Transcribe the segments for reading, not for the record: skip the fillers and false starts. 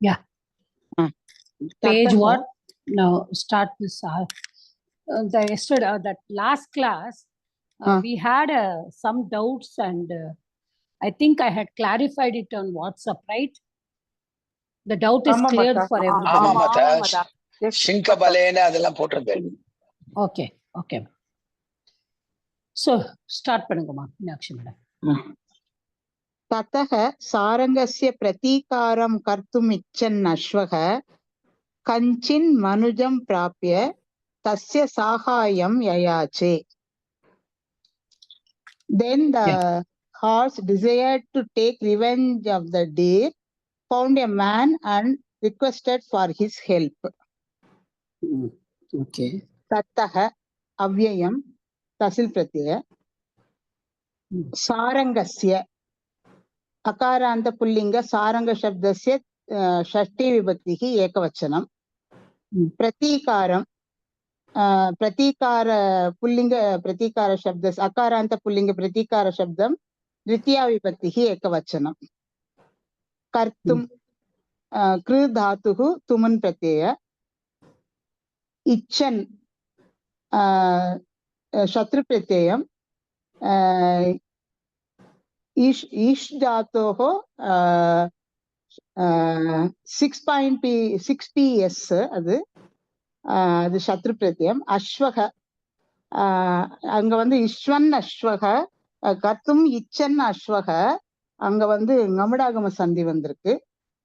Yeah. Page what? Now start this. That last class, we had some doubts, and I think I had clarified it on WhatsApp, right? The doubt is cleared for everybody. Okay, okay. So start பண்ணுங்கம்மா Meenakshi madam. ततः सारङ्गस्य प्रतीकारं कर्तुम् इच्छन् अश्वः कञ्चिन् मनुजं प्राप्य तस्य साहाय्यं ययाचे. Then the horse desired to take revenge of the deer, found a man and requested for his help. Okay. ततः अव्ययं तसिल् प्रत्यय सारङ्गस्य अकारान्त pulling Sarang शब्दस्य षष्ठी विभक्तिः एकवचनं. प्रतीकारं प्रतीकार पुल्लिंग प्रतीकार शब्दस्य अकारान्त पुल्लिंग प्रतीकार शब्दं द्वितीया विभक्तिः एकवचनं. कर्तुं कृ धातुः तुमुन् प्रत्यय. इच्छन् शत्रु प्रत्ययं. ईश धातोः 6PS அது சத்ரு பிரத்யம். அஸ்வக அங்க இஸ்வன் அஸ்வக கத்தும் இச்சன் அஸ்வக அங்க ngமடாகம சந்தி வந்திருக்கு.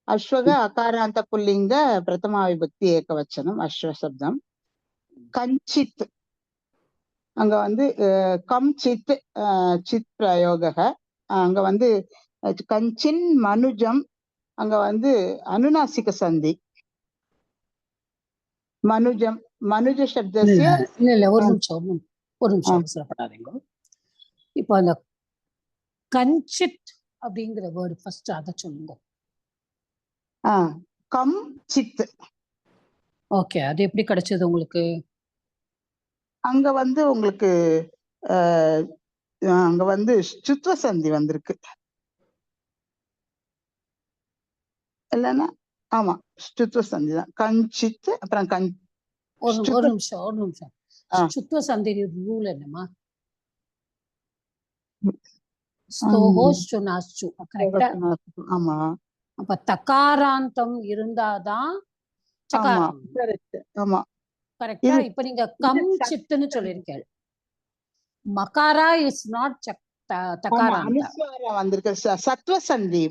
அஸ்வக அகாராந்த புல்லிங்க பிரதமா விபக்தி ஏகவச்சனம் அஸ்வ சப்தம். கஞ்சித் அங்க கம் சித் சித் பிரயோக அங்க கஞ்சின் மனுஜம் அங்க அனுநாசிக சந்தி. மனுஜம் மனுஜ சப்தஸ்ய இல்ல ஒரு நிமிஷம் அவசரப்படாதீங்க. இப்போ அந்த கஞ்சித் அப்படிங்கிற வேர்டு ஃபர்ஸ்ட் அத சொல்லுங்க. கம் சித். ஓகே, அது எப்படி கிடைச்சது உங்களுக்கு? அங்க உங்களுக்கு அங்க சுத்வ சந்தி வந்திருக்கு இல்லன்னா? ஆமா, சுத்வ சந்தி தான். கஞ்சித் அப்புறம் ஒரு நிமிஷம் சுத்வ சந்தி ரூல் என்னமா? ஆமா. அப்ப தகாராந்தம் இருந்தாதான் சகாரம். ஆமா, கரெக்டா? இப்ப நீங்க கம் சித்துன்னு சொல்லிருக்கீங்க. மகாரா இஸ் நாட் தகாராந்தம். அனுஸ்வாரம் வந்திருக்கு. சத்வ சந்தி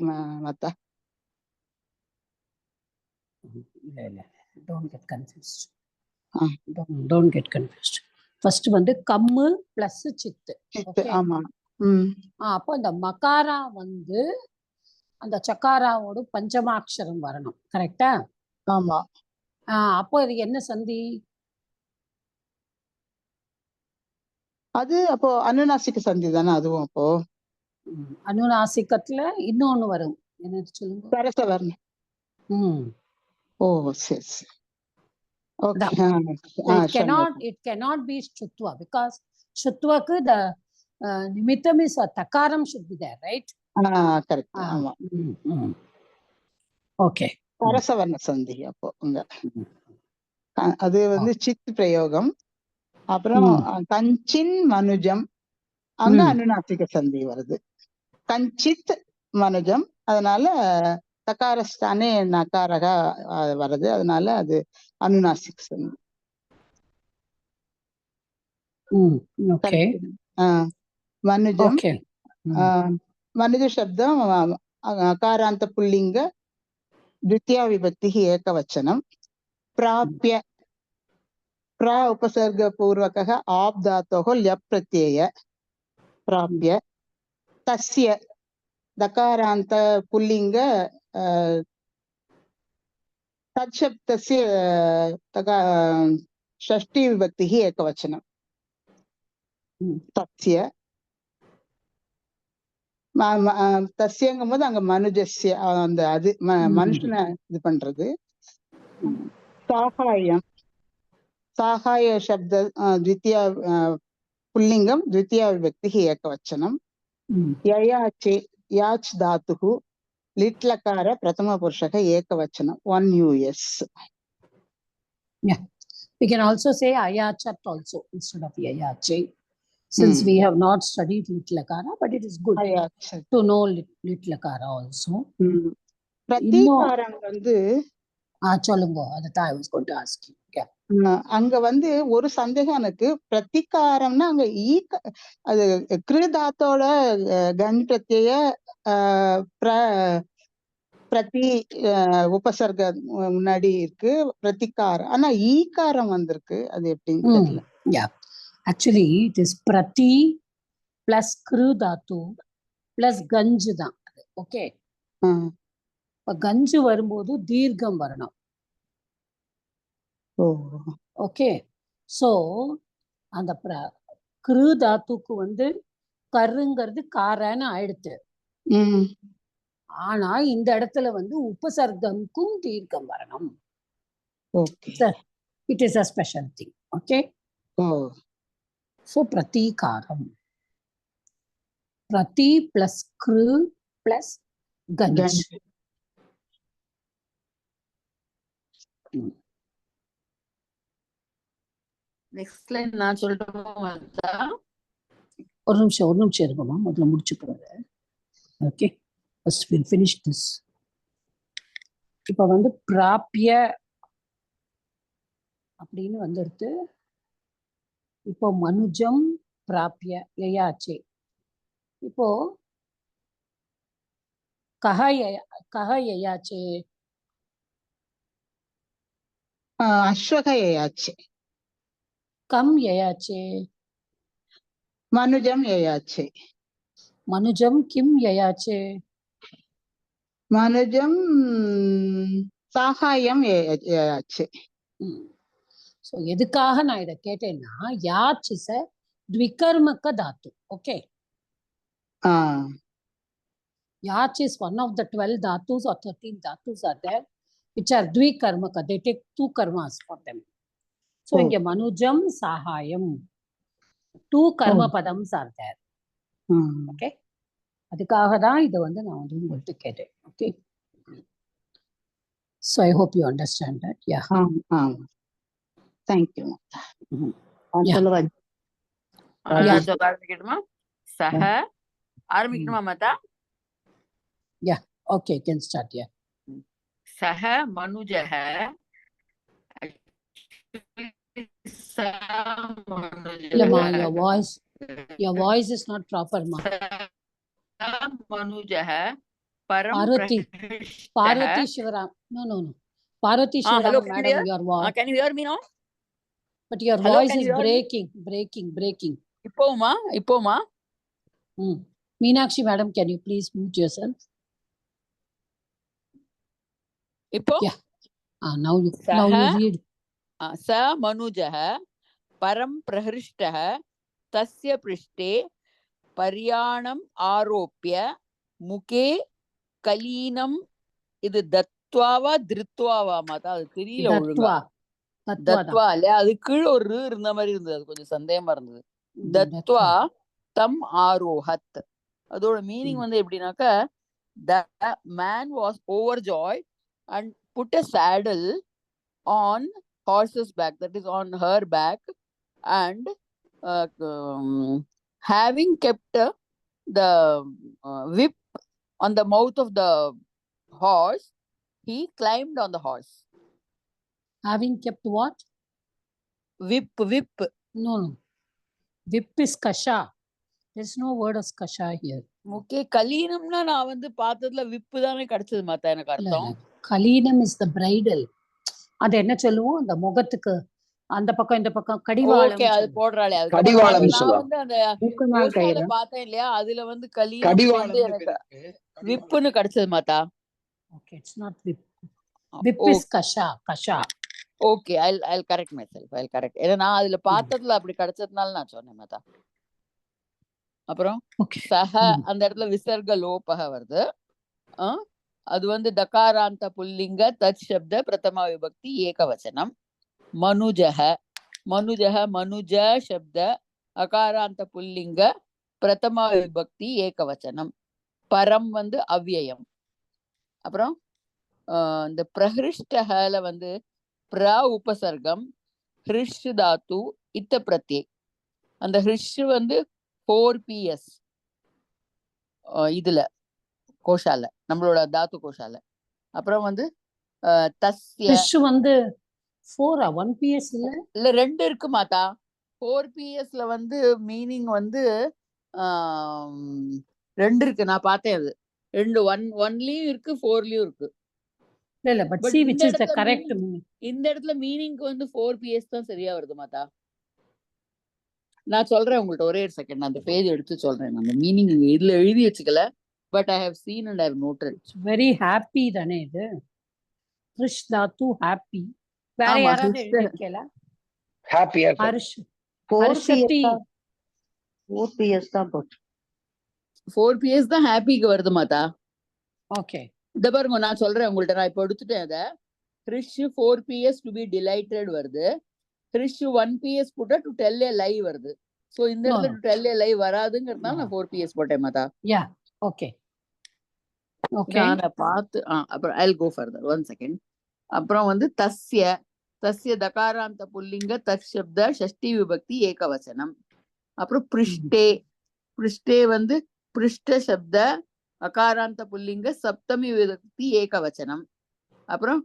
மத்த. இல்ல don't get confused. ஃபர்ஸ்ட் கம்மு பிளஸ் சித்து. ஆமா. அப்போ அந்த மகாரா அந்த சகாராவோட பஞ்சமாட்சரம் வரணும். கரெக்டா? ஆமா. அப்போ இது என்ன சந்தி? அது அப்போ அனுநாசிக சந்தி தானே அதுவும்? அப்போ அனுநாசிகத்துல இன்னொன்னு வரும். என்ன சொல்லுங்க? சரசவர்ணம். ஓ சரி சரி. Okay. It cannot be Shutva because Shutvaku the nimittam is a takaram should be there, right? Correct. ஆமா. Okay. சரசவர்ண சந்தி அப்போ அது சித் பிரயோகம். அப்புறம் கஞ்சின் மனுஜம் அங்க அனுநாசிக சந்தி வருது. கஞ்சித் மனுஜம், அதனால தகாரஸ்தானே நகாரக வருது, அதனால அது அனுநாசிக சந்தி. மனுஜம் மனுஜ சப்தம் அகாராந்த புல்லிங்க द्वितीया विभक्तिः एकवचनं. प्राप्य प्र उपसर्ग पूर्वकः आप् धातोः ल्यप् प्रत्यय प्राप्य. तस्य दकारान्त पुल्लिंग तत्शब्दस्य षष्ठी विभक्तिः एकवचनं. तस्य தஸ்யங்கும்போது அங்க மனுஜஸ்ய அந்த அது மனுஷனை இது பண்றது. சாகாயம் சாகாய சப்த द्वितीया पुल्लिंगम द्वितीया विभक्तिः एकवचनं. ययाचे याच धातुः litlakara prathama purushaka ekavachanam 1 US. Yeah, we can also say ayachat also instead of yayache, since we have not studied litlakara, but it is good Ayachat. to know litlakara also. பிரதீகாரம் வந்து சொல்லுங்க, அதுதான் I was going to ask you. Yeah. அங்க வந்து ஒரு சந்தேகம் எனக்கு. பிரதிகாரம்னா அங்க அது கிருதாத்தோட கண் பிரத்யய பிரதி உபசர்க முன்னாடி இருக்கு பிரதிகாரம். ஆனா ஈகாரம் வந்திருக்கு, அது எப்படின்னு தெரியல. Yeah, actually it is prati plus krudatu plus ganju தான். ஓகே, இப்ப கஞ்சு வரும்போது தீர்க்கம் வரணும். ஓகே, சோ அந்த கிருதாத்துக்கு வந்து கருங்கிறது காரன்னு ஆயிடுத்து. ஆனா இந்த இடத்துல வந்து உபசர்க்கம்க்கும் தீர்க்கம் வரணும். It is a special thing. Okay, so பிரதீகாரம், பிரதி பிளஸ் கிரு பிளஸ் கஞ்ச். நெக்ஸ்ட் லைன் நான் சொல்லட்டுமா? ஒரு நிமிஷம் இருக்குமா, முதல்ல முடிச்சு போறது. Okay, first will finish this. இப்போ வந்து பிராபிய அப்படின்னு வந்துடுத்து. இப்போ மனுஜம் பிராபிய யயாச்சே. இப்போ கஹ யயாச்சே, அஸ்வக யயாச்சே. கம் யயாச்சே, மனுஜம் யயாச்சே. மனுஜம் கிம் யயாச்சே, மனுஜம் சாகாயம் யயாச்சே. ஸோ எதுக்காக நான் இதை கேட்டேன்னா, யாச் இஸ் அ த்விகர்மக தாத்து. ஓகே, யாச் is one of the 12 dhatus or 13 dhatus are there which are dvikarmaka. They take 2 karmas for them. So இங்க மனுஜம் சாகாயம் 2 கர்ம பதம்ஸ் are there. ஓகே, அதுக்காக தான் இதை வந்து நான் வந்து உங்கள்கிட்ட கேட்டேன். Okay, so I hope you understand that. Yeah. Thank you. ஆரம்பிக்கணுமா? சஹ ஆரம்பிக்கணுமா மாதா? Yeah, okay, can start. Yeah. சஹ மனுஜஹ, இல்லம்மா, your voice is not proper, ma. மனுஜஹ பரம் Parvati Shivaram. No. Parvati Shivaram, hello, madam, your voice. Can you hear me now? But your hello, voice is breaking. இப்போமா? Meenakshi madam, can you please mute yourself? இப்போ? Yeah. Now you read. ச மனுஜஹ பரம் பிரஹிருஷ்டஹ தஸ்ய பிருஷ்டே பர்யாணம் ஆரோப்ய முகே கலீனம். இது தத்வாவா திருத்வாவா மாதா? அது தெரியல ஒழுங்கா. தத்வா இல்லையா? அது கீழே ஒரு இருந்த மாதிரி இருந்தது, அது கொஞ்சம் சந்தேகமா இருந்தது. தத்வா தம் ஆரோஹத். அதோட மீனிங் வந்து எப்படின்னாக்க, the man was overjoyed and put a saddle on horse's back, that is on her back, and having kept the whip on the mouth of the horse, he climbed on the horse. Having kept what? Whip. No. Whip is kasha. There's no word of kasha here. Okay, கலீனம்னா நான் வந்து பார்த்ததுல விப்பு தானே கிடைச்சது மாத்தா எனக்கு அர்த்தம். கலீனம் is the bridal. அது என்ன சொல்லுவோம், அந்த முகத்துக்கு அந்த பக்கம் இந்த பக்கம் கடிவாளம். ஓகே, அது போடுறாளே, அது கடிவாளம். நான் வந்து அந்த போஸ்டர்ல பார்த்தேன் இல்லையா, அதுல வந்து கலீனம் வந்து எனக்கு விப்புன்னு கிடைச்சது மாத்தா. Okay, it's not whip. Whip is kasha. Okay, I'll correct myself. ஏன்னா நான் அதுல பார்த்ததுல அப்படி கிடைச்சதுனால நான் சொன்னேன் மாதா. அப்புறம் சஹ அந்த இடத்துல விசர்க லோபக வருது. அது வந்து தகாராந்த புல்லிங்க தத் சப்த பிரதம விபக்தி ஏகவச்சனம். மனுஜஹ மனுஜ சப்த அகாராந்த புல்லிங்க பிரதம விபக்தி ஏகவச்சனம். பரம் வந்து அவ்யயம். அப்புறம் இந்த பிரஹிருஷ்டஹல வந்து பிர உபசர்க்கம் ஹிருஷ் தாத்து இத்த பிரத்யே. அந்த ஹிருஷ் வந்து 4PS இதுல கோஷால, நம்மளோட தாத்து கோஷால. அப்புறம் வந்து தஸ்ய ஃபிஷ் வந்து 4 1PS இல்ல இல்ல 2 இருக்கு மாதா. 4PSல வந்து மீனிங் வந்து 2 இருக்கு, நான் பார்த்தேன். அது 2 1லயும் இருக்கு 4லயும் இருக்கு. இல்ல பட் பட் see இந்த which is the இடத்துல correct இந்த இடத்துல மீனிங்க்கு வந்து 4PS தான் சரியா வருது மாதா. நான் சொல்றேன் உங்கள்ட்ட, ஒரே ஒரு செகண்ட், அந்த பேஜ் எடுத்து சொல்றேன். அந்த மீனிங் இதுல எழுதி வச்சுக்கல, but I have seen and I have noted. Very happy தானே இது. ஹிருஷ் தாத்து ஹாப்பி. வேற ஆமா, யாராவது ஹிருஷ் எழுதிருக்கல? ஹாப்பியா ஹர்ஷ் 4PS ஹர்ஷதி. 4PS தான் போட்டு. 4PS தான் ஹாப்பிக்கு வருது மாதா. ஓகே இந்த பாருங்க, நான் சொல்றேன் உங்கள்ட்ட, நான் இப்ப எடுத்துட்டேன். அத ஹிருஷ் 4PS டு பி டிலைட்டட் வருது. ஹிருஷ் 1PS போட்டா டு டெல் ஏ லை வருது. சோ இந்த இடத்துல டு டெல் ஏ லை வராதுங்கிறதுனால நான் 4PS போட்டேன் மாதா. Yeah okay okay. நான் பார்த்து அப்புறம் I will go further, 1 second. அப்புறம் வந்து தஸ்ய தஸ்ய தகாராந்த புல்லிங்க தத் சப்த ஷஷ்டி விபக்தி ஏகவசனம். அப்புறம் பிருஷ்டே பிருஷ்டே வந்து பிருஷ்ட சப்த அகாராந்த புல்லிங்க சப்தமி விபக்தி ஏகவசனம். அப்புறம்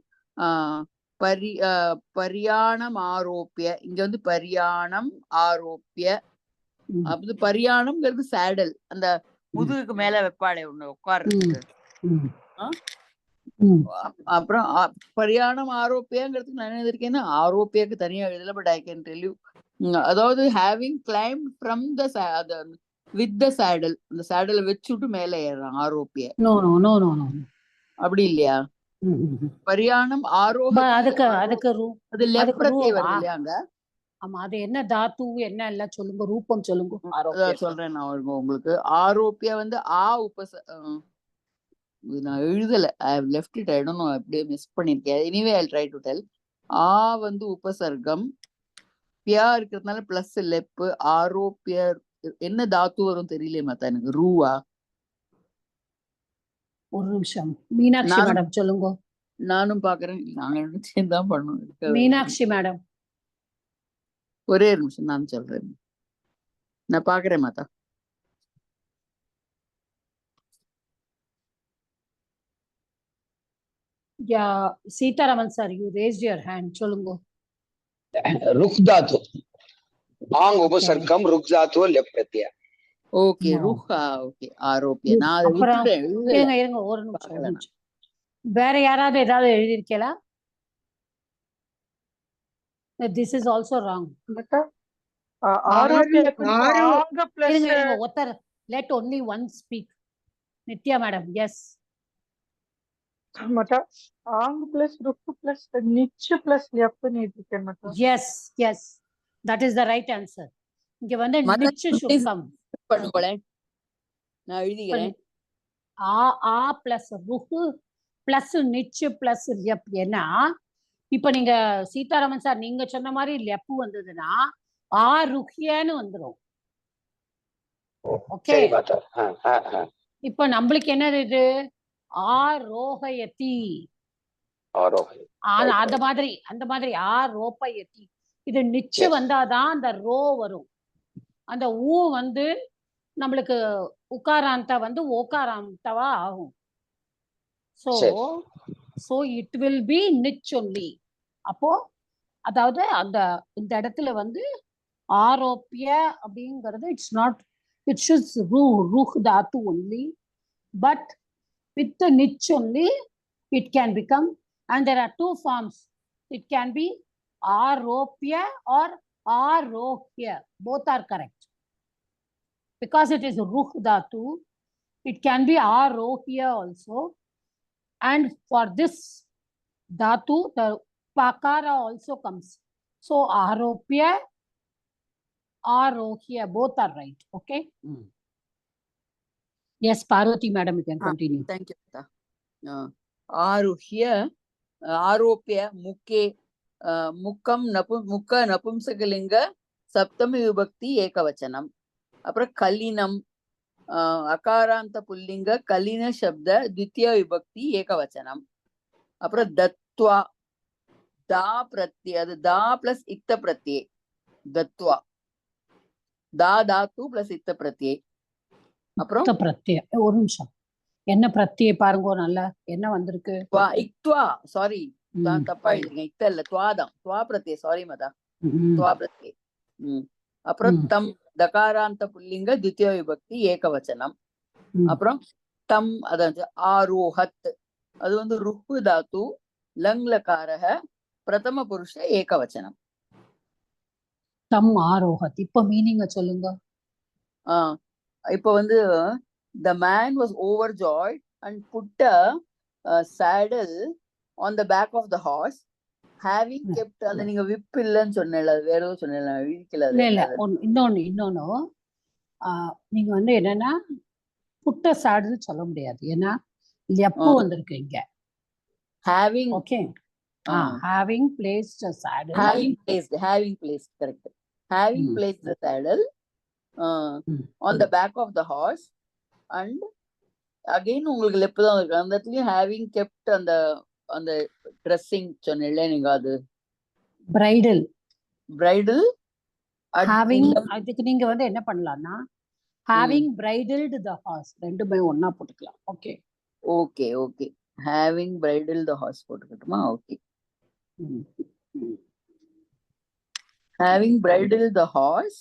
பரியாணம் ஆரோப்பிய, இங்க வந்து பரியாணம் ஆரோப்பிய. அப்படி பரியாணம்ங்கிறது சேடல், அந்த முதுகுக்கு மேல வெப்பாடை ஒண்ணு உட்கார்றதுக்கு. அப்புறம் பரியாணம் ஆரோப்பியங்கிறதுக்கு நான் என்ன எழுதிருக்கேன்னா, ஆரோப்பியக்கு தனியா எழுதல, but I can tell you. அதாவது having climb from the with the saddle, அந்த சேடலை வச்சுட்டு மேல ஏறான் ஆரோப்பிய. No no no no no அப்படி இல்லையா? பரியாணம் ஆரோஹ, அதுக்கு அது லெஃப்ட் பிரத்யே வருது இல்லையா அங்க? ஆமா, அது என்ன தாத்து என்ன எல்லாம் சொல்லுங்க, ரூபம் சொல்லுங்க. சொல்றேன் நான் உங்களுக்கு. ஆரோப்பிய வந்து நான் எழுதல, I have left it, I don't know, அப்படியே மிஸ் பண்ணிருக்கேன். Anyway I will try to tell. வந்து உபசர்க்கம், பியா இருக்கிறதுனால பிளஸ் லெப்பு. ஆரோப்பியர் என்ன தாத்து வரும் தெரியல மாத்தா எனக்கு. ரூவா? ஒரு நிமிஷம், மீனாட்சி மேடம் சொல்லுங்க. நானும் பாக்குறேன், நாங்க நினைச்சேன் தான் பண்ணணும். மீனாட்சி மேடம் ஒரே ஒரு நிமிஷம், நான் சொல்றேன், நான் பாக்குறேன் மாதா. Sitharaman sir, you rest your hand, சொல்லுங்க. ருக் தாத்து, ஆங் உபசர்க்கம், ருக் தாத்து லெஃப்ட் பிரத்யா. ஓகே, ருஹா. ஓகே, ஆரோப்பிய. நான் அதை விட்டுட்டேன், இருங்க ஒரு நிமிஷம். வேற யாராவது ஏதாவது எழுதிருக்கீங்களா? This is also wrong. Let only one speak. Nitya madam, yes. Ang plus ruk plus niche plus left ni irukken mata. Yes, yes, that is the right answer. இங்க வந்து niche should come. பண்ணுங்களே, நான் எழுதிக்கிறேன். ஆ plus ருஹு plus நிச் plus லெப். ஏன்னா இப்ப நீங்க Sitharaman sir நீங்க சொன்ன மாதிரி லெப்பு வந்ததுன்னா ஆ ருஹ்யன்னு வந்துடும். ஓகே, இப்ப நம்மளுக்கு என்னது இது? ஆரோஹயதி, அந்த மாதிரி ஆரோபயதி. இது நிச்சு வந்தாதான் அந்த ரோ வரும். அந்த ஊ வந்து நம்மளுக்கு உக்காராந்தா வந்து ஓகாராந்தவா ஆகும். So it will be niche only. அப்போ அதாவது அந்த இந்த இடத்துல வந்து ஆரோப்பிய அப்படிங்கிறது it's not, it should ruh dhatu only, but with the niche only it can become, and there are two forms. It can be aropya or arohya, both are correct. Because it is ruh dhatu, it can be arohya also, and for this dhatu the pakara also comes. So aropya, arohya, both are right. Okay. Yes, Parvati madam, you can continue. Thank you. ஆருஹ்ய ஆரோப்பிய முக்கே முக்கம் முக்க நபும்சகலிங்க சப்தமி விபக்தி ஏகவச்சனம். அப்புறம் கலினம் அகாராந்த புல்லிங்க கலின சப்த द्वितीय விபக்தி ஏகவச்சனம். அப்புறம் தத்வா தா பிரத்யே, அது தா பிளஸ் இக்த பிரத்யே, தத்வா தா தாத்து பிளஸ் இக்த பிரத்யே. அப்புறம் பிரத்யே, ஒரு நிமிஷம், என்ன பிரத்யே பாருங்க, நல்லா என்ன வந்திருக்கு, இக்த்வா, சாரி தப்பா எழுதிருக்கேன், இக்த இல்ல துவாதான், துவா பிரத்யே, சாரி மதா, துவா பிரத்யே. அப்புறம் தம் தகாராந்த புல்லிங்க द्वितीय விபக்தி ஏகவச்சனம். அப்புறம் தம், அதாவது ஆரோஹத், அது வந்து ருஹு தாத்து லங்லகாரக பிரதம புருஷ ஏகவச்சனம். தம் ஆரோஹத், இப்ப மீனிங்க சொல்லுங்க. இப்போ வந்து the man was overjoyed and put a saddle on the back of the horse, having kept, அந்த நீங்க விப் இல்லன்னு சொன்னல, வேற ஏதோ சொன்னல, வீக்கல. இல்ல இன்னொன்னு நீங்க வந்து என்னன்னா புட்ட சாடுன்னு சொல்ல முடியாது, ஏன்னா எப்போ வந்திருக்கு இங்க having. Okay, having placed a saddle, having placed correct, having placed the saddle on the back of the horse, and again உங்களுக்கு லெப் தான் இருக்கு அந்த இடத்துலயும் having kept அந்த ட்ரெஸ்ஸிங் சொன்னீங்களே நீங்க, அது bridal having, அதுக்கு நீங்க வந்து என்ன பண்ணலாம்னா having bridled the horse, ரெண்டுமே ஒண்ணா போட்டுக்கலாம். Okay okay okay, having bridled the horse போட்டுக்கட்டுமா? ஓகே, having bridled the horse,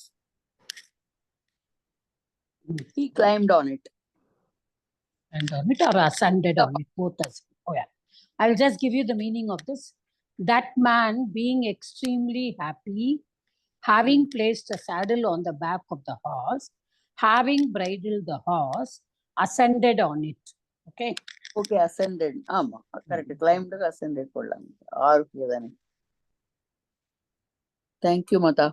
he climbed on it. and on it or ascended on it, both as. Oh yeah, I'll just give you the meaning of this. That man, being extremely happy, having placed a saddle on the back of the horse, having bridled the horse, ascended on it. Okay, okay, ascended, ஆமா correct, climbed ascended போடலாம், ஆருக்கு தானே. Thank you Mata.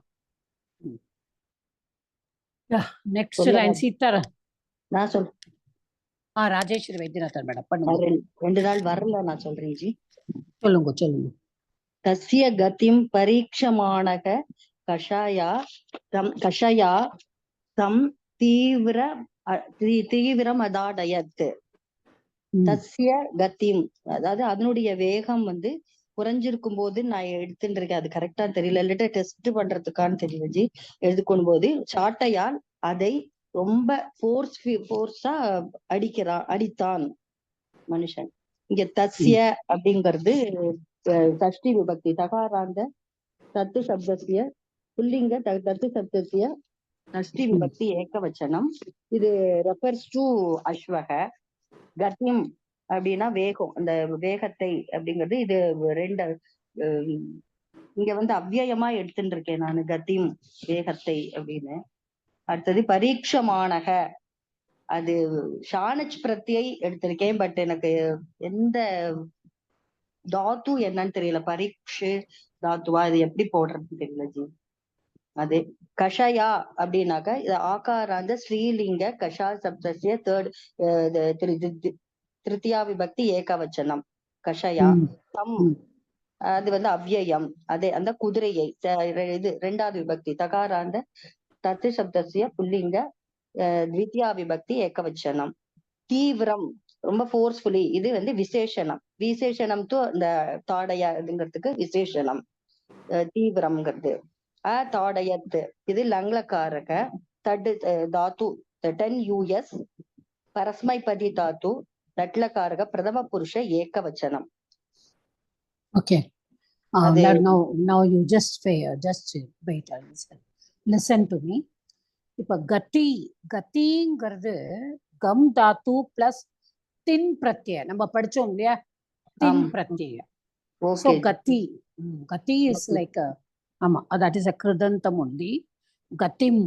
Yeah, next line சீதாரா. நான் சொல் Rajeswari Vaidyanathan madam பண்ணுங்க. 2 நாள் வரல, நான் சொல்றேன் ஜி. சொல்லுங்க. தஸ்ய கதிம் பரீட்சமானக கஷயா தம் தீவிரம் அதாடயத். தஸ்ய கதிம், அதாவது அதனுடைய வேகம் வந்து குறைஞ்சிருக்கும் போது நான் எடுத்துட்டு இருக்கேன், அது கரெக்டா தெரியல, இல்லாட்ட டெஸ்ட் பண்றதுக்கான்னு தெரியல ஜி. எடுத்துக்கொண்டு போது சாட்டையால் அதை ரொம்ப ஃபோர்ஸா அடித்தான் மனுஷன். இங்க தஸ்ய அப்படிங்கிறது ஷஷ்டி விபக்தி, தகாராந்த தத்து சப்தத்திய புல்லிங்க தத்து சப்தத்திய ஷஷ்டி விபக்தி ஏகவச்சனம். இது ரெஃபர்ஸ் டு அஸ்வக. கத்தியம் அப்படின்னா வேகம், அந்த வேகத்தை அப்படிங்கிறது. இது 2 இங்க வந்து அவ்வியமா எடுத்துட்டு இருக்கேன் நான், கத்தியம் வேகத்தை அப்படின்னு. அடுத்தது பரீட்சமானக, அது ஷானச் பிரத்யை எடுத்திருக்கேன், பட் எனக்கு எந்த தாத்து என்னன்னு தெரியல, பரீட்சு தாத்துவா இது எப்படி போடுறதுன்னு தெரியல ஜி. அது கஷயா அப்படின்னாக்க இது ஆகாராந்த ஸ்ரீலிங்க கஷா சப்தசிய திருத்தியா விபக்தி ஏகவச்சனம். கஷயா தம், அது வந்து அவ்யயம், அதே அந்த குதிரையை. இது 2வது விபக்தி தகாராந்த தத்து சப்தசிய புல்லிங்க த்வித்யா விபக்தி ஏகவச்சனம். தீவிரம், ரொம்ப ஃபோர்ஸ்ஃபுல்லி, இது வந்து விசேஷனம். விசேஷனம் டு இந்த தாடையாங்கிறதுக்கு விசேஷனம் தீவிரம்ங்கிறது. தாடையத்து, இது லங்லகாரக. தட் தாத்து 10 US பரஸ்மைபதி தாத்து லட்லகாரக பிரதம புருஷ ஏகவச்சனம். Okay, now you just wait and listen to me. இப்ப கத்திங்கிறது கம் தாத்து பிளஸ் தின் பிரத்ய, நம்ம படிச்சோம் இல்லையா, தின் பிரத்ய. So gati is like a, that is a kridantam only. gatim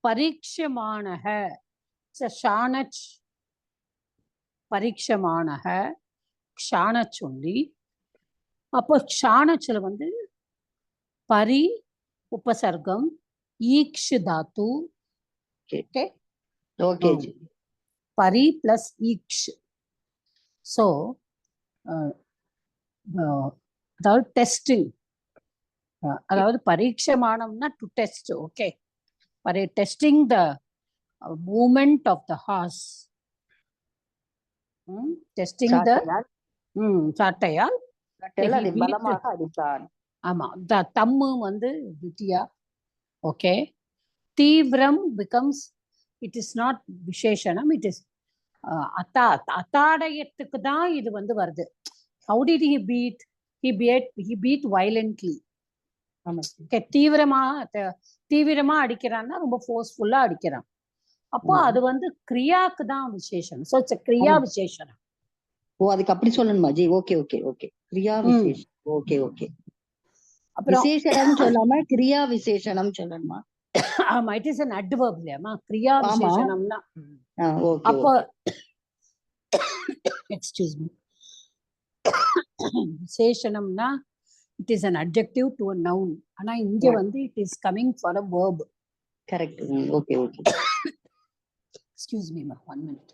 parikshamanaha, it's a shanach, parikshamanaha shanach only. அப்போ ஷானச்ல வந்து பரி உபசர்க்கம் ஈக்ஷு தாத்து. ஓகே, பரி பிளஸ் ஈக்ஷ். ஸோ அதாவது டெஸ்டிங், அதாவது பரீட்சமானம்னா to test. Okay, testing the movement of the horse. Testing the சாட்டையால் அதை பலமாக அடித்தான். ஆமா, தம்மு வந்து தித்தியா. ஓகே, தீவிரம் becomes, it is not விசேஷணம், it is அத்தாடயத்துக்கு தான் இது வந்து வருது. How did he beat? He beat violently. தீவிரமா அடிக்கிறான்னா ரொம்ப ஃபோர்ஸ்ஃபுல்லா அடிக்கிறான். அப்போ அது வந்து கிரியாக்கு தான் விசேஷம். சோ இட்ஸ் கிரியா விசேஷனம். ஓ, அதுக்கு அப்படி சொல்லணுமா ஜி? ஓகே ஓகே ஓகே, கிரியா விசேஷம். ஓகே ஓகே, விசேஷனம் சொல்லாம கிரியா விசேஷனம் சொல்லணுமா? ஆமா, இட் இஸ் an adverb இல்லையாமா, கிரியா விசேஷனம்னா. அப்போ எக்ஸ்கியூஸ் மீ, விசேஷனம்னா it is an adjective to a noun. ஆனா இங்க வந்து it is coming for a verb. Correct. Okay okay. Excuse me, 1 minute.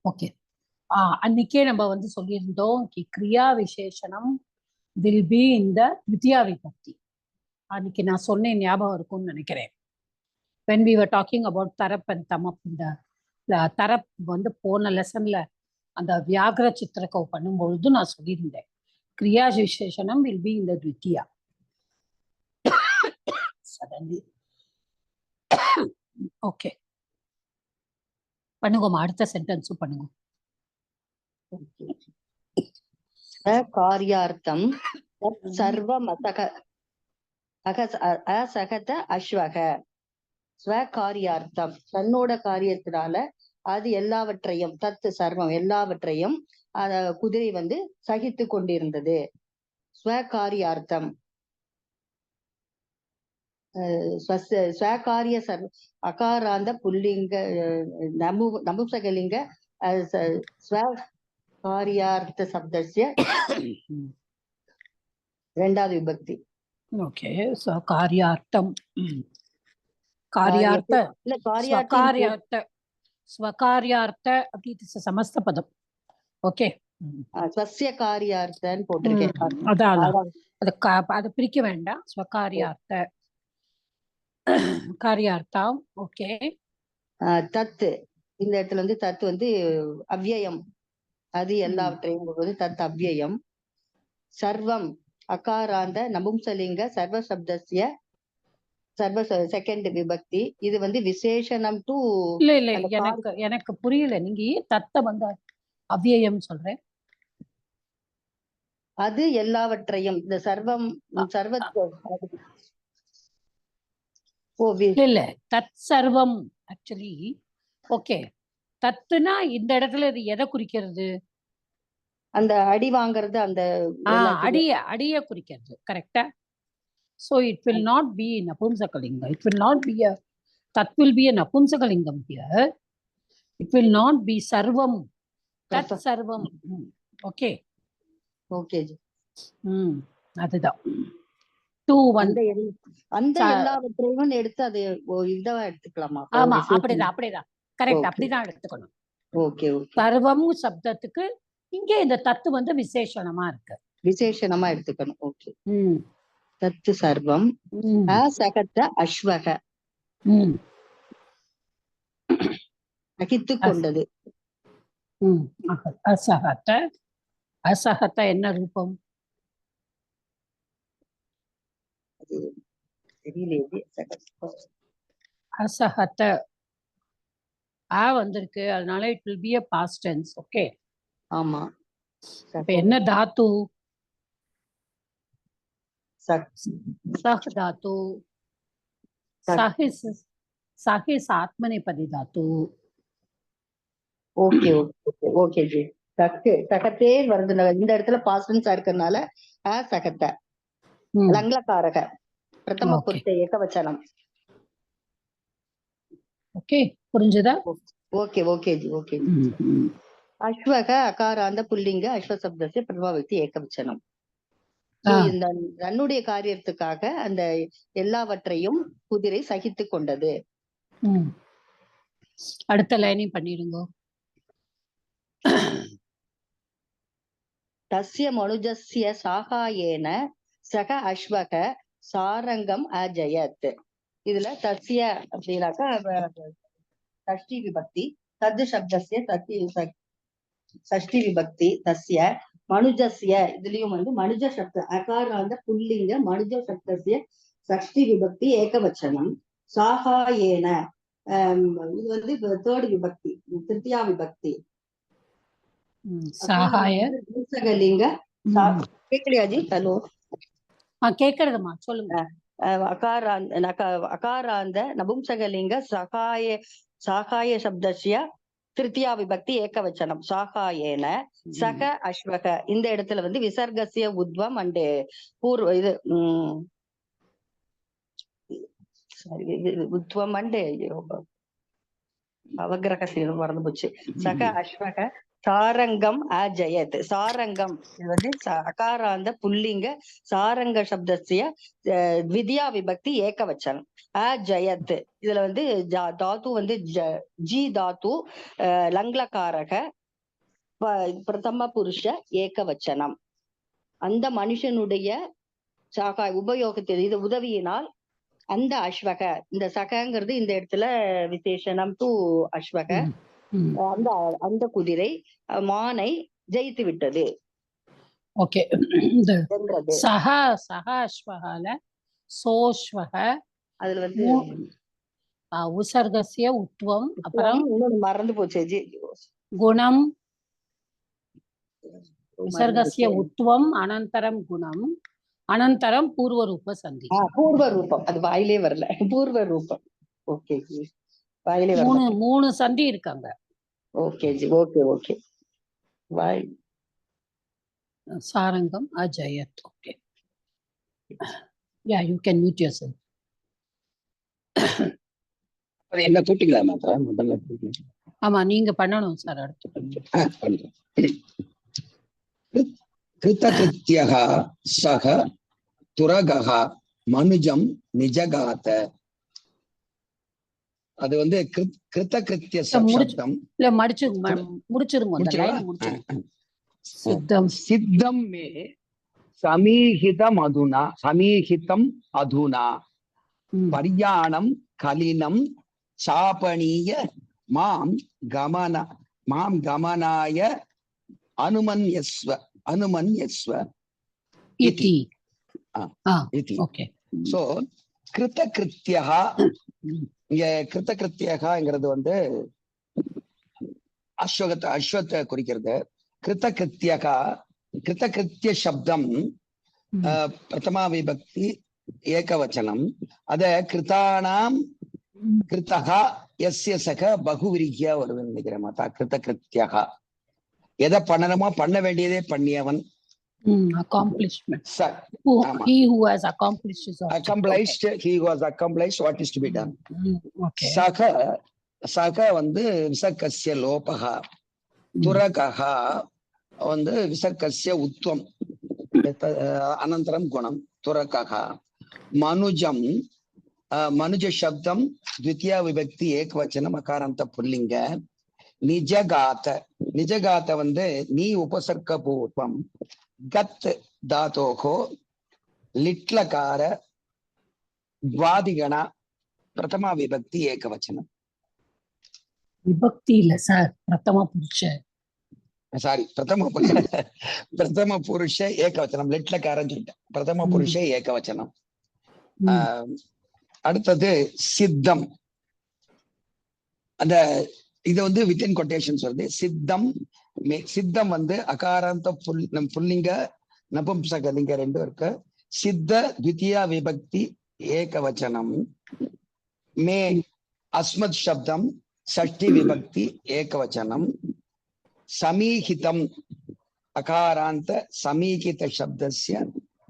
Okay, அன்னைக்கே நம்ம வந்து சொல்லியிருந்தோம் கிரியா விசேஷனம் வில் பி இந்த த்விதியா விபக்தி. அன்னைக்கு நான் சொன்னேன், ஞாபகம் இருக்கும்னு நினைக்கிறேன். when we were talking about tarap and tamap, இந்த தரப் வந்து போன லெசன்ல அந்த வியாகர சித்திரக்கவு பண்ணும்பொழுது நான் சொல்லியிருந்தேன் கிரியா விசேஷனம் வில் பி இந்த த்விதியா. சடன்லி ஓகே, பண்ணுங்கம்மா, அடுத்த சென்டென்ஸும் பண்ணுங்க. காரியார்த்தம் சர்வம் அசகத அஸ்வக. ஸ்வகாரியார்த்தம் தன்னோட காரியத்தினால அது எல்லாவற்றையும், தத்து சர்வம் எல்லாவற்றையும் குதிரை வந்து சகித்து கொண்டிருந்தது. ஸ்வகாரியார்த்தம் ஸ்வகாரிய சர்வ அகாராந்த புல்லிங்க நபும்சகலிங்க ஸ்வகாரியார்த்த சப்தஸ்ய இரண்டாவது விபக்தி. ஓகே, சோ காரியார்த்தம், காரியார்த்த இல்ல ஸ்வகாரியார்த்த, ஸ்வகாரியார்த்த அப்படி சமஸ்த பதம். ஓகே, ஸ்வஸ்ய காரியார்த்தன்னு போட்டிருக்கேன். அதான் அதை பிரிக்க வேண்டாம். ஸ்வகாரியார்த்த காரியார்த்தம். ஓகே, தத்து இந்த இடத்துல வந்து தத்து வந்து அவ்யயம், அது எல்லாவற்றையும் போது தத் அவ்யயம். சர்வம் அகாராந்த நபும்சலிங்க சர்வ சப்தஸ்ய சர்வ செகண்ட் விபக்தி. இது வந்து விசேஷனம் டு. இல்ல இல்ல, எனக்கு புரியல, நீங்க ஏன் தத்த வந்து அவ்யயம் சொல்றேன்? அது எல்லாவற்றையும், இந்த சர்வம் சர்வ இல்ல, தத் சர்வம் ஆக்சுவலி. ஓகே, தத்துனா இந்த இடத்துல இது எதை குறிக்கிறது? அந்த அடி வாங்குறது, அந்த அடிய குறிக்கிறது. கரெக்டா? So it will not be napumsakalinga. It will not be a, that will be a napumsakalingam here. It will not be sarvam. Tat sarvam. Okay. Okay. அதுதான் 2 1. அந்த எல்லாவற்றையும் எடுத்து அது இதா எடுத்துக்கலாமா? ஆமா, அப்படிதான் கரெக்ட், அப்படிதான் எடுத்துக்கணும். Okay okay. சர்வம் சப்தத்துக்கு இங்கே இந்த தத்து வந்து விசேஷணமா இருக்கு, விசேஷணமா எடுத்துக்கணும். ஓகே. தத்து சர்வம் அசகத அஸ்வக, சகித்து கொண்டது. அசகத, அசகத என்ன ரூபம்? அசகத வந்திருக்கு, அதனால it will be a past tense. Okay, ஆமா. என்ன தாத்து? சக் சக் தாத்து. Sahis Atmanepadi Dhatu. Okay okay okay ji. சகத்தே வருது இந்த இடத்துல பாஸ்டன்ஸா இருக்கறனால சகத்த லங்லகாரக பிரதம புருஷ ஏகவச்சனம். ஓகே, புரிஞ்சுதா? Okay okay ji okay ji. அஸ்வக அகாராந்த புல்லிங்க அஸ்வசப்தஸ்ய பிரதம விபக்தி ஏகவச்சனம். இந்த தன்னுடைய காரியத்துக்காக அந்த எல்லாவற்றையும் குதிரை சகித்து கொண்டது. அடுத்த லைனையும் பண்ணிடுங்க. தஸ்ய மனுஜஸ்ய சாகாயேன சக அஸ்வக சாரங்கம் அஜயத். இதுல தஸ்ய அப்படின்னாக்கா சஷ்டி விபக்தி, தத் சப்தஸ்ய சஷ்டி விபக்தி, தஸ்ய மனுஜஸ்ய இதுலயும் வந்து மனுஜ சப்த அகாராந்த புல்லிங்க மனுஜ சப்தஸ்ய சஷ்டி விபக்தி ஏகவச்சனம். சாகாயேன இது வந்து தேர்ட் விபக்தி, திருத்தியா விபக்தி. நபும்சகலிங்க கேக்கலையாஜி? ஹலோ கேக்குறதுமா, சொல்லுங்க. அகாராந்த நபும்சகலிங்க சாகாய சப்தஸ்ய திருத்தியா விபக்தி ஏகவச்சனம். சாகாயேன சக அஸ்வக இந்த இடத்துல வந்து விசர்கசிய உத்வம் அண்ட் பூர்வ இது உத்வம் அண்ட் அவகிரகசீலம் மறந்து போச்சு. சக அஸ்வக சாரங்கம் அஜயத். சாரங்கம் இது வந்து அகாராந்த புல்லிங்க சாரங்க சப்தஸ்ய வித்யா விபக்தி ஏகவச்சனம். அஜயத் இதுல வந்து தாத்து வந்து ஜி தாத்து லங்லகாரக பிரதம புருஷ ஏகவச்சனம். அந்த மனுஷனுடைய சாகாய் உபயோகத்தில் இது உதவியினால் அந்த அஸ்வக இந்த சகங்கிறது இந்த இடத்துல விசேஷனம் டு அஸ்வக அந்த குதிரை மானை ஜெயித்து விட்டது. ஓகே, சஹா அஸ்வகால சோஸ்வக அதுல வந்து உசர்கஸ்ய உத்வம், அப்புறம் மறந்து போச்சு ஜி குணம், உசர்கஸ்ய உத்வம் அனந்தரம் குணம் அனந்தரம் பூர்வ ரூப சந்தி. பூர்வ ரூபம் அது வாயிலே வரல. பூர்வ ரூபம். ஓகே ஜி, வாயிலே வரல. மூணு சந்தி இருக்காங்க. Okay ji okay okay. வாய் சாரங்கம் அஜயத். Okay, ya you can mute yourself. என்ன கூட்டிங்களா முதல்ல? ஆமா, நீங்க பண்ணணும் சார். அடுத்து கிருதகிருத்யஹ சஹ துரகஹ மனுஜம் நிஜகாத. அது வந்து கிருதகிருத்ய சப்தம். இல்ல முடிச்சிருங்க. சித்தம் மே சமீஹிதம் அதுனா பர்யாணம் கலினம் சாபணீய மாம் கமனாய அனுமன்யஸ்வ இதி. ஓகே, சோ கிருதகிருத்யஹ, இங்க கிருதகிருத்யஹங்கிறது வந்து அஸ்வத்தை குறிக்கிறது. கிருதகிருத்யஹ கிருதகிருத்ய சப்தம் பிரதமா விபக்தி ஏகவச்சனம். அத கிருதானாம் கிருத்தகா எஸ்ய சக பகுவிரிகியா வருதுன்னு நினைக்கிறேன் மாதா. கிருதகிருத்யஹ எதை பண்ணணுமோ பண்ண வேண்டியதே பண்ணியவன். accomplishment. He who has accomplished his object. Accomplished, he who has accomplished what is to be done. Okay. சக வந்து விசர்கஸ்ய லோபகா, துரகா வந்து விசர்கஸ்ய உத்வம் அனந்தரம் குணம் துரகா. மனுஜம் மனுஜ சப்தம் த்விதியா விபக்தி ஏகவச்சனம் அகாராந்த புல்லிங்க. நிஜகாத வந்து நீ உபசர்க்க பூர்வம் கத் தாதோகோ லிட்லகார துவாதிகண பிரதமா விபக்தி ஏகவச்சனம். விபக்தி இல்ல சார், பிரதம புருஷ. சாரி, பிரதம புருஷ ஏகவச்சனம். லிட்லகாரன்னு சொல்லிட்டேன். பிரதம புருஷ ஏகவச்சனம். அடுத்தது சித்தம். அந்த இது வந்து வித்தின் கொட்டேஷன்ஸ் வருது. சித்தம் வந்து அகாராந்த புல்லிங்க நபும்சகலிங்க ரெண்டும் இருக்கு. சித்த த்விதியா விபக்தி ஏகவச்சனம். மே அஸ்மத் சப்தம் ஷஷ்டி விபக்தி ஏகவச்சனம் சமீகிதம் அகாராந்த சமீகித சப்தஸ்ய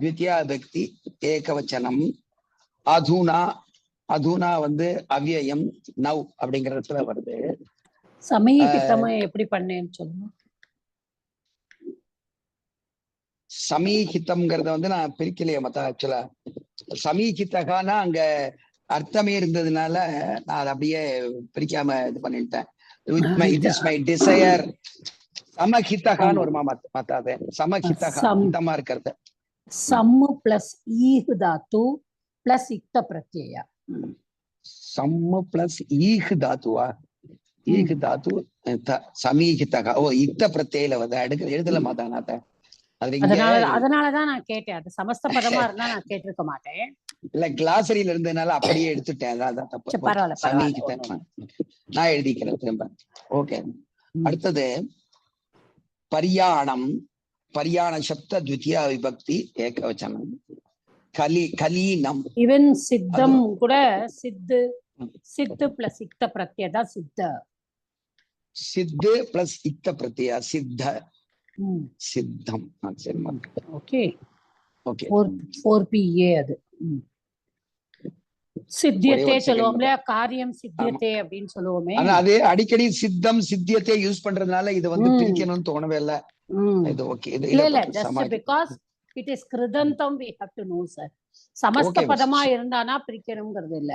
द्वितीया விபக்தி ஏகவச்சனம் அதுனா அதுனா வந்து அவ்யயம் நவ் அப்படிங்கிற இடத்துல வருது. சமீகிதமா எப்படி பண்ணேன்னு சொல்லுங்க. சமீகிதம்ங்கிறத வந்து நான் பிரிக்கலையே மத்த ஆக்சுவலா. சமீகிதகானா அங்க அர்த்தமே இருந்ததுனால நான் அதை அப்படியே பிரிக்காம இது பண்ணிட்டேன். It is my desire. சமஹிதகான்னு ஒரு மாத்தாது. சமஹிதகா ஹிதமா இருக்கிறது. சம்மு பிளஸ் ஈஹ் தாத்து பிளஸ் இக்த பிரத்யயா. சம்மு பிளஸ் ஈஹ் தாத்துவா? ஈஹ் தாத்து சமீகிதகா. ஓ, இக்த பிரத்யில வந்து எழுதல மாத்தானாத்த. அதனாலதான் நான் கேட்டேன். அது சமஸ்த பதமா இருந்தா நான் கேட்டிருக்க மாட்டேன். இல்ல கிளாசரியில இருந்ததுனால அப்படியே எடுத்துட்டேன். அதான் தப்பு. பரவாயில்ல, நான் எழுதிக்கிறேன் திரும்ப. ஓகே. அடுத்தது பரியாணம். பரியாண சப்த द्वितीया விபக்தி ஏகவச்சனம். கலீனம். ஈவன் சித்தம் கூட சித்து பிளஸ் இக்த பிரத்யா தான் சித்த. சித்து பிளஸ் இக்த பிரத்யா சித்த. சித்தம். Okay okay. 4PA அது. சித்தியத்தை சொல்லுவோம் இல்லையா, காரியம் சித்தியத்தை அப்படின்னு சொல்லுவோமே. ஆனா அது அடிக்கடி சித்தம் சித்தியத்தை யூஸ் பண்றதுனால இது வந்து பிரிக்கணும்னு தோணவே இல்ல. இது ஓகே. இல்ல just because it is கிருதந்தம் we have to know sir. சமஸ்த பதமா இருந்தானா பிரிக்கணும்ங்கிறது இல்ல.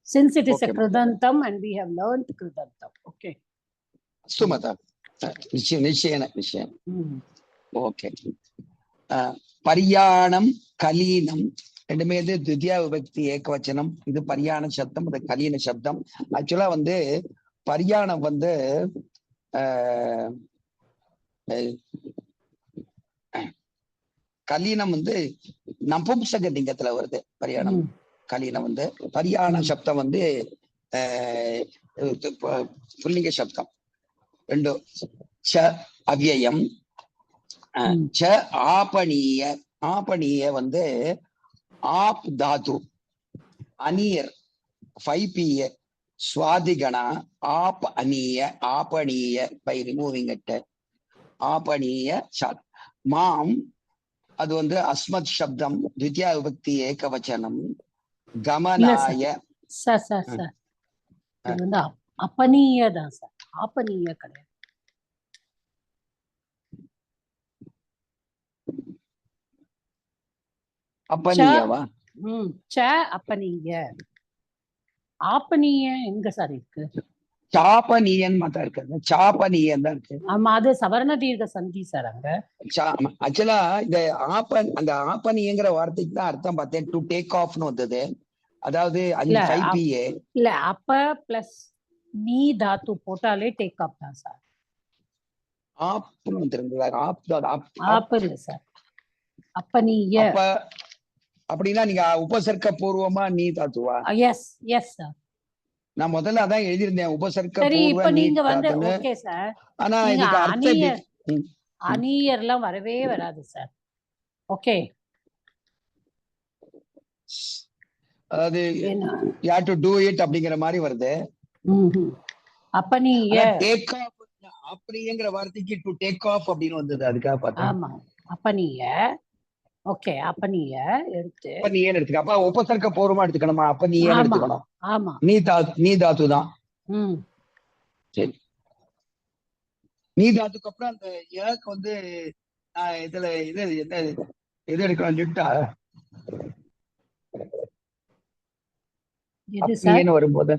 Since it is a கிருதந்தம் and we have learned கிருதந்தம். Okay. சுமதா நிச்சயம். ஓகே. பரியாணம் கலீனம் ரெண்டுமே இது द्वितीया விபக்தி ஏகவச்சனம். இது பரியாண சப்தம், அது கலீன சப்தம். ஆக்சுவலா வந்து பரியாணம் வந்து கலீனம் வந்து நபும்சக லிங்கத்துல வருது. பரியாணம் கலீனம் வந்து பரியாண சப்தம் வந்து புல்லிங்க சப்தம். ரெண்டு ச அவ்யயம். ச ஆபணீய. ஆபணீய வந்து ஆப் தாது. அனியர் 5PA சுவாதிகணா ஆப் அனிய ஆபணீய பை ரிமூவிங் இட். ஆபணீய ஷாத். மாம் அது வந்து அஸ்மத் சப்தம் द्वितीया விபக்தி ஏகவச்சனம். கமனாய. சார் இது வந்து அப்பனீய தான் சார், ஆப்பனீய கிடையாது. அப்பனீயவா? அப்பனீய. ஆப்பனீய எங்க சார் இருக்கு? சாப்பனீயன் மாத்தா இருக்கு. சாப்பனீயன் தான் இருக்கு. ஆமா, அது சவர்ண தீர்க்க சந்தி சார் அங்க. ஆக்சுவலா இந்த அந்த ஆப்பனிங்கிற வார்த்தைக்கு தான் அர்த்தம் பார்த்தேன். டு டேக் ஆஃப்னு வந்தது. அதாவது 5PA. இல்ல, அப்ப பிளஸ் நீ தாத்து போட்டாலே டேக் ஆஃப் தான் சார். ஆப்னு வந்துருங்களா? ஆப் இல்ல சார், அப்பனீய. அப்படின்னா நீங்க உபசர்க்க பூர்வமா நீ தாத்துவா? Yes sir. நான் முதல்ல அதான் எழுதியிருந்தேன், உபசர்க்க சரி. இப்ப பூர்வ நீங்க வந்து ஓகே சார். ஆனா இதுக்கு அர்த்தம் அணியர்லாம் வரவே வராது சார். ஓகே. அதாவது you have to do it அப்படிங்கிற மாதிரி வருது. அப்பனீய டேக் ஆஃப். அப்படிங்கிற வார்த்தைக்கு டு டேக் ஆஃப் அப்படின்னு வந்தது. அதுக்காக பார்த்தேன். ஆமா, அப்பனீய. ஓகே, அப்பனீய எடுத்து அப்பனீயன்னு எடுத்துக்க. அப்ப உபசர்க்க பூர்வமா எடுத்துக்கணுமா? அப்பனீயன்னு எடுத்துக்கணும். ஆமா, நீ தாத்து தான். சரி. நீ தாத்துக்கு அப்புறம் அந்த ஏக்கு வந்து இதுல எது எடுக்கணும்? லிட்டா வரும்போது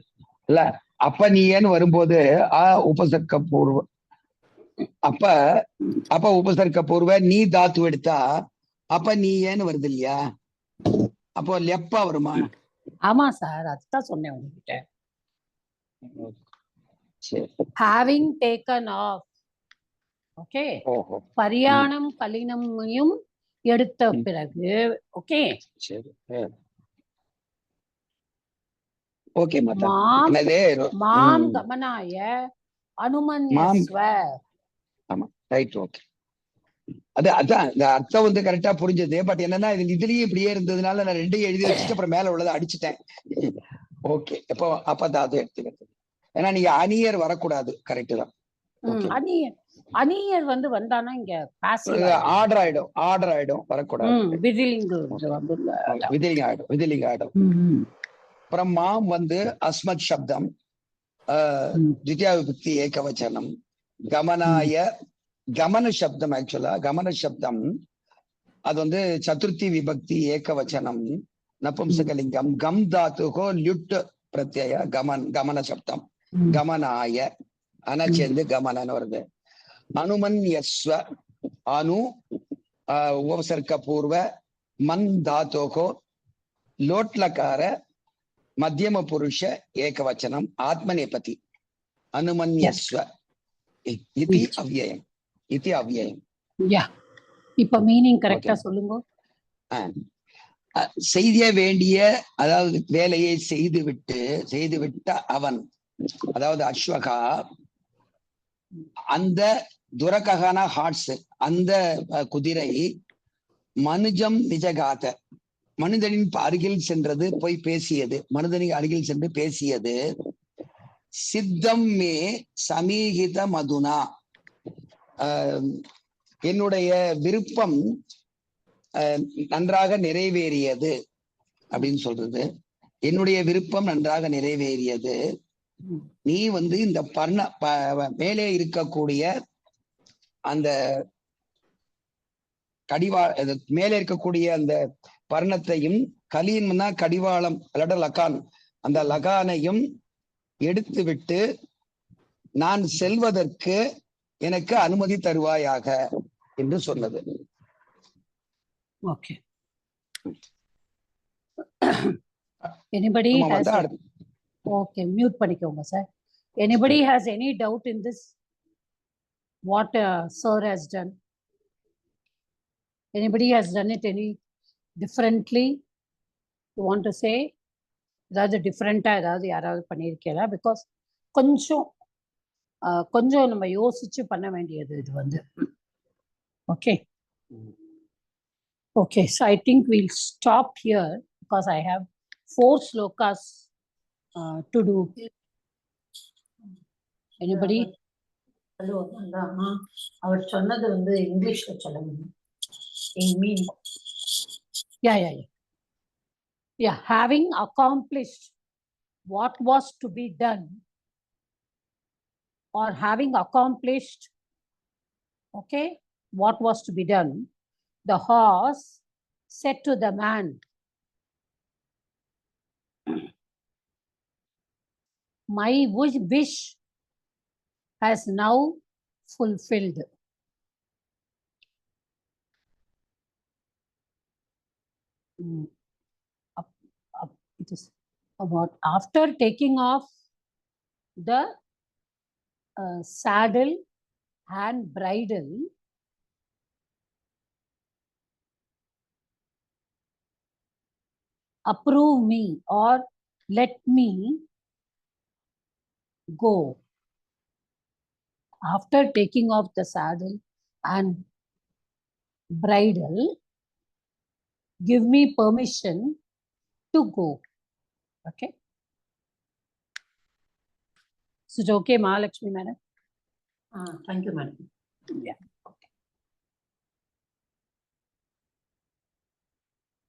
இல்ல, அப்ப நீன்னு வரும்போது உபசர்க்க பூர்வ. அப்ப உபசர்க்க பூர்வ நீ தாத்து எடுத்தா அப்ப நீ ஏன்னு வருது இல்லையா? அப்போ லெப்பா வருமா? ஆமா சார், அதுதான் சொன்னேன் உங்ககிட்ட. Having taken off. ஓகே. பரியாணம் கலினமையும் எடுத்த பிறகு. ஓகே. சரி. ஓகே. மாம் கமனாய அனுமன்யஸ்வ. ஆமா, ரைட். ஓகே. அதான் இந்த அர்த்தம் வந்து கரெக்டா புரிஞ்சது. பட் என்னன்னா இதுலயும் இப்படியே இருந்ததுனால நான் ரெண்டையும் எழுதி வச்சுட்டு அப்புறம் மேல உள்ளதை அடிச்சுட்டேன். ஓகே. அப்ப தாது எடுத்துக்கிறது. ஏன்னா நீங்க அணியர் வரக்கூடாது. கரெக்ட் தான். அணியர் வந்து வந்தானா இங்க ஆர்டர் ஆயிடும் வரக்கூடாது. விதிலிங்க ஆயிடும். அப்புறம் மாம் வந்து அஸ்மத் சப்தம், द्वितीया विभक्ति ஏகவச்சனம். கமனாய கமன சப்தம், ஆக்சுவலா கமன சப்தம் அது வந்து சதுர்த்தி விபக்தி ஏகவச்சனம் நபும்சகலிங்கம். கம் தாத்துகோ லுட் பிரத்யய கமன சப்தம். கமனாய அன சேர்ந்து கமனன்னு வருது. அனுமன்யஸ்வ அனு உபசர்க்க பூர்வ மன் தாத்தோகோ லோட்லக்கார மத்தியம புருஷ ஏகவச்சனம் ஆத்மநேபதி. அனுமன்யஸ்வ இதி அவ்யயம். இப்ப மீனிங் கரெக்டா சொல்லுங்க. செய்ய வேண்டிய, அதாவது வேலையை செய்துவிட்ட அவன், அதாவது அஸ்வகா, அந்த துரககான ஹார்ட்ஸ், அந்த குதிரை மனுஜம் நிஜகாத, மனிதனின் அருகில் சென்றது, போய் பேசியது, மனிதனின் அருகில் சென்று பேசியது. சித்தம் மே சமீகித மதுனா, என்னுடைய விருப்பம் நன்றாக நிறைவேறியது அப்படின்னு சொல்றது. என்னுடைய விருப்பம் நன்றாக நிறைவேறியது. நீ வந்து இந்த மேலே இருக்கக்கூடிய அந்த மேலே இருக்கக்கூடிய அந்த பர்ணத்தையும், கலீன்னா கடிவாளம் அல்லது லகான், அந்த லகானையும் எடுத்து விட்டு நான் செல்வதற்கு எனக்கு அனுமதி தருவாயாக என்று சொன்னது. Okay. Anybody has okay, mute பண்ணிக்கோங்க sir. Anybody has any doubt in this? What sir has done? Anybody has done it any differently? You want to say? ஏதாவது டிஃப்ரெண்டா ஏதாவது யாராவது பண்ணியிருக்கீங்களா? பிகாஸ் கொஞ்சம் நம்ம யோசிச்சு பண்ண வேண்டியது இது வந்து. Okay. Okay, so I think we'll stop here because I have 4 slokas to do. Anybody? Hello, அவர் சொன்னது வந்து இங்கிலீஷ்ல சொல்லுங்க. In meaning. Yeah, having accomplished what was to be done, or having accomplished, okay, what was to be done, the horse said to the man, my wish has now fulfilled. It is about after taking off the saddle and bridle, approve me or let me go. After taking off the saddle and bridle, give me permission to go. Okay. So, okay, Mahalakshmi madam. Thank you, madam. Yeah.